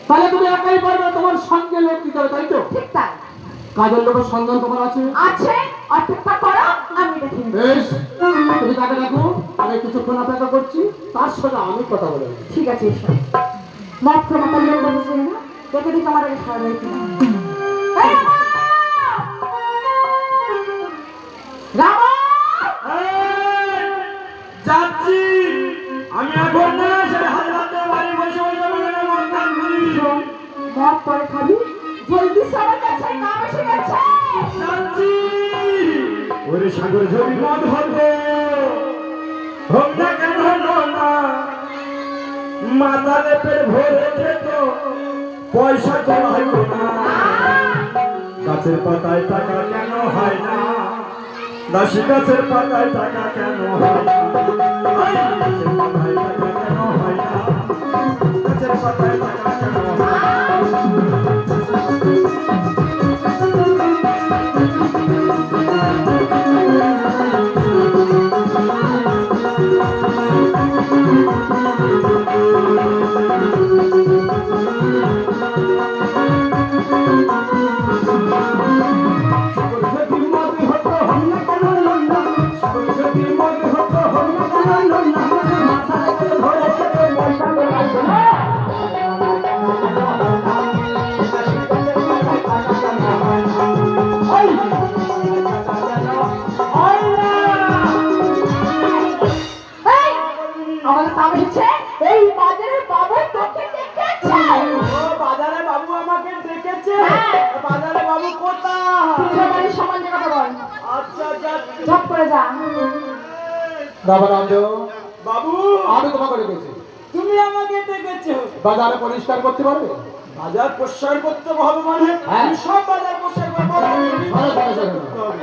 তাহলে তুমি একাই পারবে, তোমার সঙ্গে লোক দিতে হবে, তাই তো? ঠিক তাই। কাজের লোকের সন্ধান তোমার আছে? আছে, অপেক্ষা করো, আমি দেখি। বেশ, তুমি তাকে দেখো, আমি কিছুক্ষণ অপেক্ষা করছি, তার সাথে আমি কথা বলে। ঠিক আছে, এসো। মাত্র মাতাল লোক বসে না, দেখে দিকে আমার আগে খাওয়া যায় কিনা। এই রামা! যাচ্ছি আমি এখন না, সে হাজরাতে বাড়ি বসে বসে মনে মন কাঁদছি। মদ পরে খাবি, জলদি সবার কাছে নাম এসে গেছে। যাচ্ছি। ওরে সাগর যদি মদ হতো, হোক না কেন হলো না, মাতালে পেট ভরে খেত, পয়সা জমাইতো না। গাছের পাতায় টাকা কেন হয় না, দাসী গাছের পাতায় টাকা কেন হয় না, গাছের পাতায় টাকা কেন হয় না, গাছের পাতায় টাকা কেন হয় না। এই বাজারের বাবু তোকে ডেকেছে। ও বাজারে বাবু আমাকে ডেকেছে? বাজারে বাবু কোথায়? তুই বাড়ির সামান জায়গাটা বল। আচ্ছা যাচ্ছি। ঝপ করে যা। দাবানন্দ বাবু, আমি তোমাকে ডেকেছি। তুমি আমাকে ডেকেছো? বাজারে পরিষ্কার করতে পারবে? বাজার পরিষ্কার করতে হবে মানে? হ্যাঁ, সব বাজার পরিষ্কার করতে হবে।